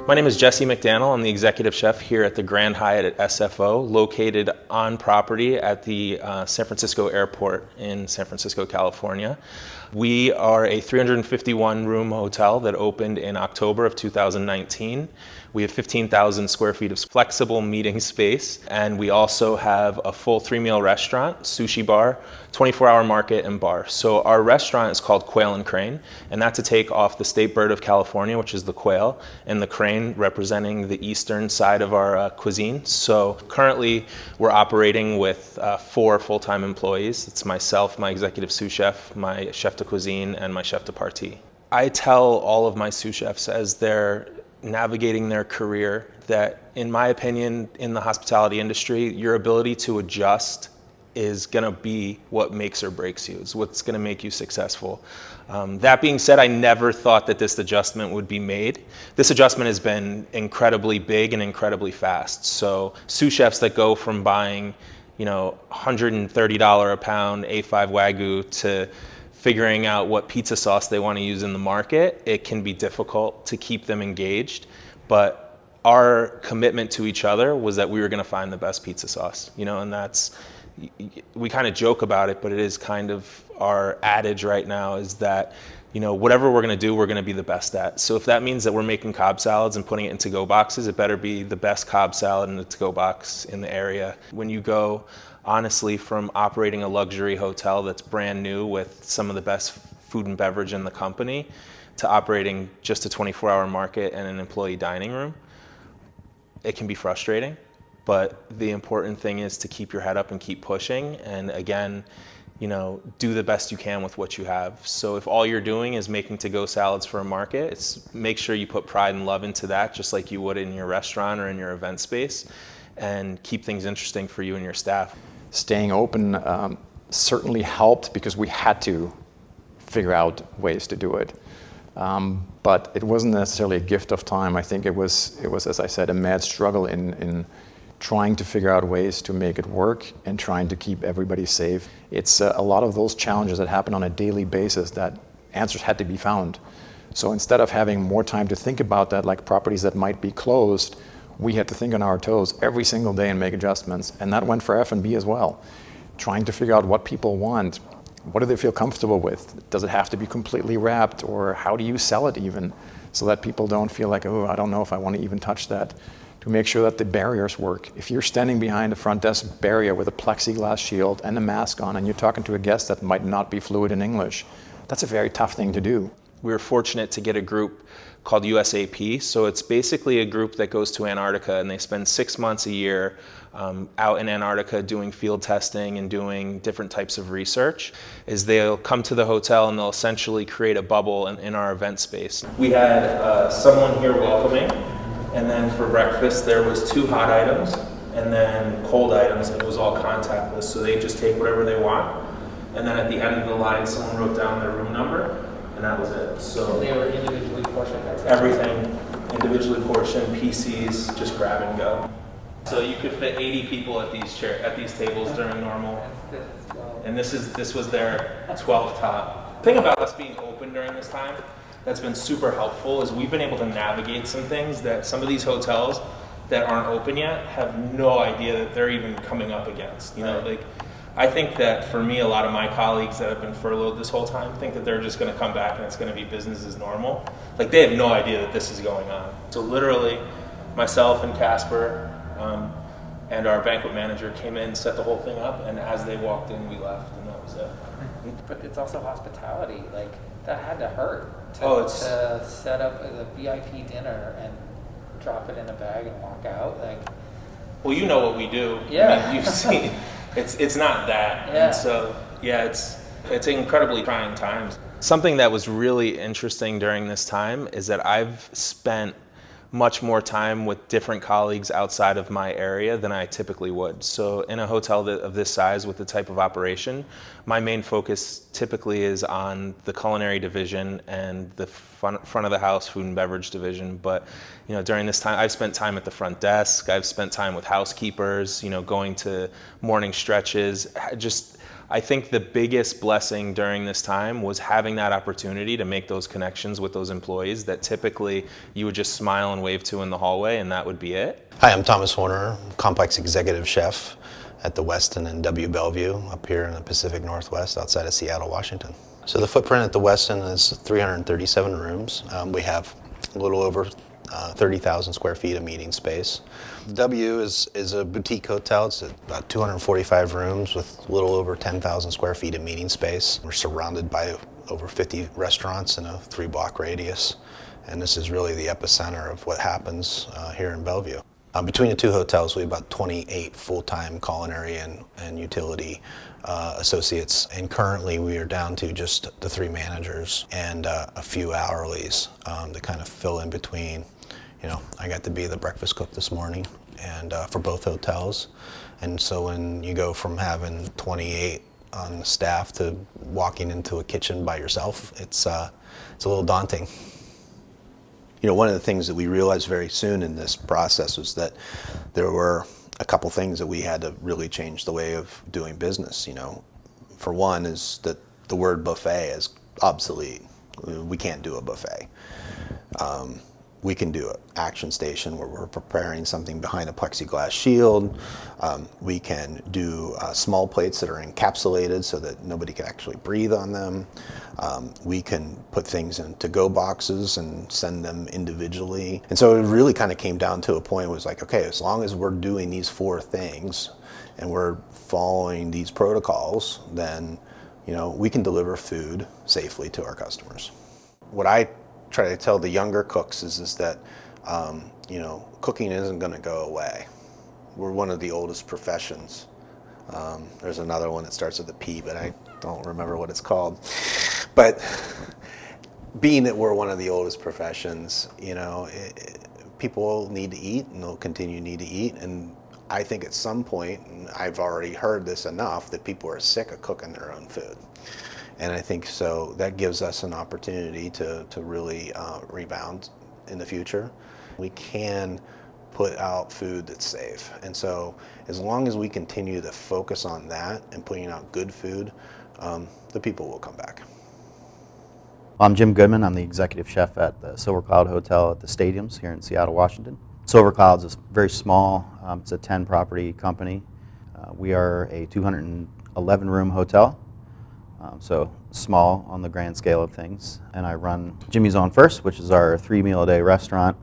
My name is Jesse McDannell. I'm the executive chef here at the Grand Hyatt at SFO, located on property at the San Francisco Airport in San Francisco, California. We are a 351-room hotel that opened in October of 2019. We have 15,000 square feet of flexible meeting space, and we also have a full 3-meal restaurant, sushi bar, 24-hour market, and bar. So our restaurant is called Quail and Crane, and that's a take off the state bird of California, which is the quail, and the crane representing the eastern side of our cuisine. So currently we're operating with 4 full-time employees. It's myself, my executive sous chef, my chef de cuisine, and my chef de partie. I tell all of my sous chefs as they're navigating their career that, in my opinion, in the hospitality industry, your ability to adjust is going to be what makes or breaks you. It's what's going to make you successful. That being said, I never thought that this adjustment would be made. This adjustment has been incredibly big and incredibly fast. So sous chefs that go from buying, $130 a pound A5 Wagyu to figuring out what pizza sauce they want to use in the market, it can be difficult to keep them engaged. But our commitment to each other was that we were going to find the best pizza sauce, and that's, we kind of joke about it, but it is kind of our adage right now is that, whatever we're going to do, we're going to be the best at. So if that means that we're making Cobb salads and putting it in to-go boxes, it better be the best Cobb salad in the to-go box in the area. When you go, honestly, from operating a luxury hotel that's brand new with some of the best food and beverage in the company to operating just a 24-hour market and an employee dining room, it can be frustrating. But the important thing is to keep your head up and keep pushing. And again, do the best you can with what you have. So if all you're doing is making to-go salads for a market, make sure you put pride and love into that, just like you would in your restaurant or in your event space, and keep things interesting for you and your staff. Staying open certainly helped because we had to figure out ways to do it. But it wasn't necessarily a gift of time. I think it was, as I said, a mad struggle in trying to figure out ways to make it work and trying to keep everybody safe. It's a lot of those challenges that happen on a daily basis that answers had to be found. So instead of having more time to think about that, like properties that might be closed, we had to think on our toes every single day and make adjustments. And that went for F&B as well. Trying to figure out what people want. What do they feel comfortable with? Does it have to be completely wrapped, or how do you sell it even so that people don't feel like, oh, I don't know if I want to even touch that? To make sure that the barriers work. If you're standing behind a front desk barrier with a plexiglass shield and a mask on and you're talking to a guest that might not be fluent in English, that's a very tough thing to do. We were fortunate to get a group called USAP. So it's basically a group that goes to Antarctica, and they spend 6 months a year out in Antarctica doing field testing and doing different types of research. They'll come to the hotel and they'll essentially create a bubble in our event space. We had someone here welcoming, and then for breakfast there was 2 hot items and then cold items, and it was all contactless. So they just take whatever they want, and then at the end of the line someone wrote down their room number, and that was it. So they were individually portioned? Everything individually portioned, PCs, just grab and go. So you could fit 80 people at these tables during normal, and this was their 12th top. The thing about us being open during this time that's been super helpful is we've been able to navigate some things that some of these hotels that aren't open yet have no idea that they're even coming up against. I think that for me, a lot of my colleagues that have been furloughed this whole time think that they're just going to come back and it's going to be business as normal. They have no idea that this is going on. So literally, myself and Casper and our banquet manager came in, set the whole thing up, and as they walked in, we left, and that was it. But it's also hospitality. That had to hurt to set up a VIP dinner and drop it in a bag and walk out. Well, you know what we do. Yeah. I mean, you've seen. It's not that. Yeah. And so, yeah, it's incredibly trying times. Something that was really interesting during this time is that I've spent much more time with different colleagues outside of my area than I typically would. So in a hotel of this size with the type of operation, my main focus typically is on the culinary division and the front of the house food and beverage division. But during this time, I've spent time at the front desk. I've spent time with housekeepers, going to morning stretches. Just I think the biggest blessing during this time was having that opportunity to make those connections with those employees that typically you would just smile and wave to in the hallway, and that would be it. Hi, I'm Thomas Horner, Complex Executive Chef at the Westin in W Bellevue up here in the Pacific Northwest outside of Seattle, Washington. So the footprint at the Westin is 337 rooms. We have a little over 30,000 square feet of meeting space. W is a boutique hotel. It's about 245 rooms with a little over 10,000 square feet of meeting space. We're surrounded by over 50 restaurants in a 3-block radius. And this is really the epicenter of what happens here in Bellevue. Between the two hotels, we have about 28 full-time culinary and utility associates, and currently we are down to just the 3 managers and a few hourlies to kind of fill in between. You know, I got to be the breakfast cook this morning, and for both hotels, and so when you go from having 28 on staff to walking into a kitchen by yourself, it's a little daunting. You know, one of the things that we realized very soon in this process was that there were a couple things that we had to really change the way of doing business. You know, for one is that the word buffet is obsolete. We can't do a buffet. We can do an action station where we're preparing something behind a plexiglass shield. We can do small plates that are encapsulated so that nobody can actually breathe on them. We can put things in to-go boxes and send them individually. And so it really kind of came down to a point where it was like, okay, as long as we're doing these 4 things and we're following these protocols, then, you know, we can deliver food safely to our customers. What I try to tell the younger cooks is that, you know, cooking isn't going to go away. We're one of the oldest professions. There's another one that starts with a P, but I don't remember what it's called. But being that we're one of the oldest professions, you know, people need to eat and they'll continue to need to eat. And I think at some point, and I've already heard this enough, that people are sick of cooking their own food. And I think so that gives us an opportunity to really rebound in the future. We can put out food that's safe. And so as long as we continue to focus on that and putting out good food, the people will come back. I'm Jim Goodman. I'm the executive chef at the Silvercloud Hotel at the Stadiums here in Seattle, Washington. Silvercloud is very small. It's a 10-property company. We are a 211-room hotel. So small on the grand scale of things. And I run Jimmy's On First, which is our 3-meal-a-day restaurant.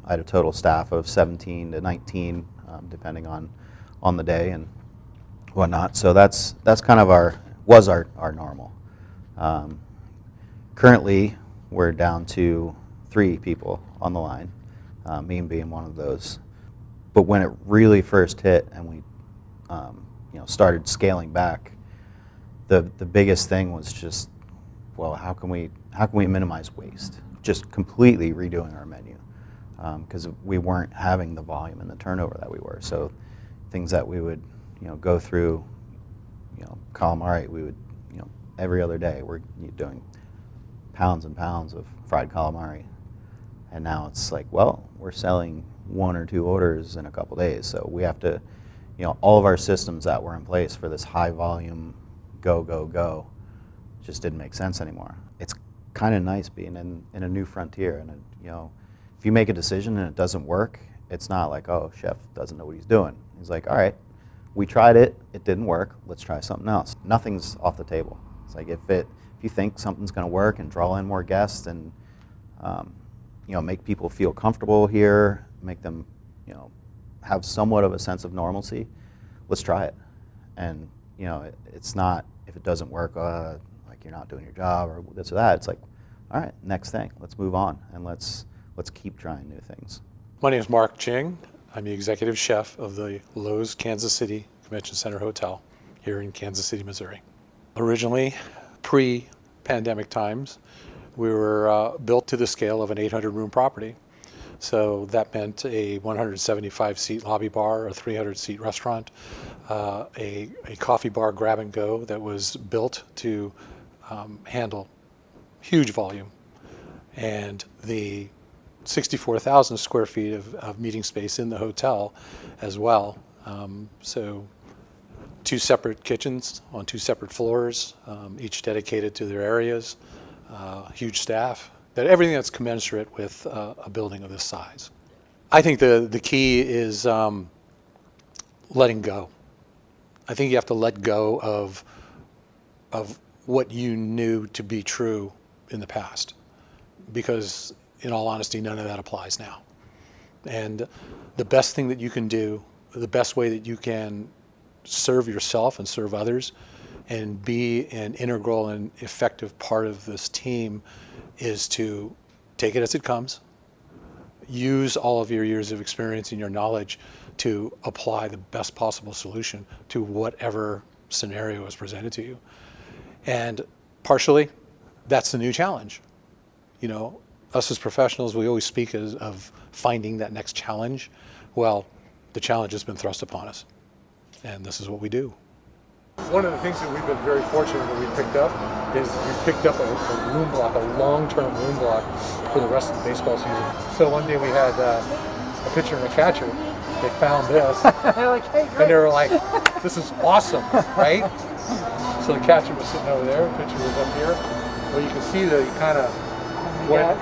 I had a total staff of 17 to 19, depending on the day and whatnot. So that's kind of our normal. Currently, we're down to 3 people on the line, me being one of those. But when it really first hit and we started scaling back, the biggest thing was just, well, how can we minimize waste? Just completely redoing our menu, because we weren't having the volume and the turnover that we were. So things that we would go through, calamari, we would every other day we're doing pounds and pounds of fried calamari, and now it's like, well, we're selling 1 or 2 orders in a couple days, so we have to, all of our systems that were in place for this high volume go just didn't make sense anymore. It's kind of nice being in a new frontier, and if you make a decision and it doesn't work, it's not like, oh, chef doesn't know what he's doing. He's like, all right, we tried it didn't work, let's try something else. Nothing's off the table. It's like if you think something's going to work and draw in more guests and make people feel comfortable here, make them have somewhat of a sense of normalcy, let's try it. And it's not, if it doesn't work, like you're not doing your job or this or that. It's like, all right, next thing, let's move on and let's keep trying new things. My name is Mark Ching. I'm the executive chef of the Loews Kansas City Convention Center Hotel here in Kansas City, Missouri. Originally, pre-pandemic times, we were built to the scale of an 800-room property. So that meant a 175-seat lobby bar, a 300-seat restaurant, a coffee bar grab and go that was built to handle huge volume, and the 64,000 square feet of meeting space in the hotel as well. So 2 separate kitchens on 2 separate floors, each dedicated to their areas, huge staff, everything that's commensurate with a building of this size. I think the key is letting go. I think you have to let go of what you knew to be true in the past, because in all honesty, none of that applies now. And the best thing that you can do, the best way that you can serve yourself and serve others and be an integral and effective part of this team is to take it as it comes, use all of your years of experience and your knowledge to apply the best possible solution to whatever scenario is presented to you. And partially, that's the new challenge. You know, us as professionals, we always speak of finding that next challenge. Well, the challenge has been thrust upon us, and this is what we do. One of the things that we've been very fortunate that we picked up is we picked up a room block, a long-term room block for the rest of the baseball season. So one day we had a pitcher and a catcher. They found this, They're like, hey, and great. they were like, "This is awesome, right?" So the catcher was sitting over there, the pitcher was up here. Well, you can see that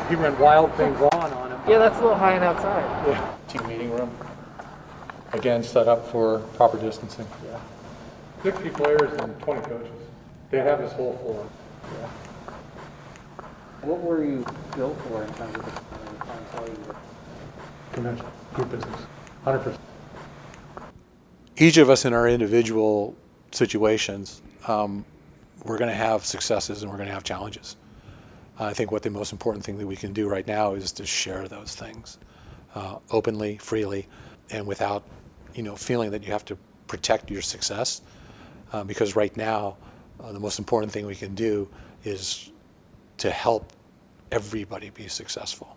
he ran wild thing Vaughn on him. Yeah, that's a little high and outside. Yeah. Team meeting room. Again, set up for proper distancing. Yeah. 60 players and 20 coaches. They have this whole floor. Yeah. What were you built for in terms of the clientele you were? Convention, group business, 100%. Each of us in our individual situations, we're going to have successes and we're going to have challenges. I think what the most important thing that we can do right now is to share those things openly, freely, and without, feeling that you have to protect your success. Because right now, the most important thing we can do is to help everybody be successful.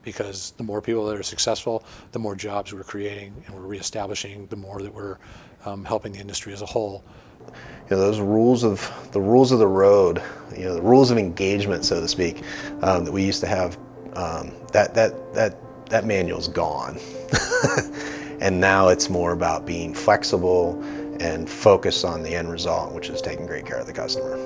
Because the more people that are successful, the more jobs we're creating and we're reestablishing, the more that we're helping the industry as a whole. Those rules of the road, the rules of engagement, so to speak, that we used to have, that manual's gone. And now it's more about being flexible and focused on the end result, which is taking great care of the customer.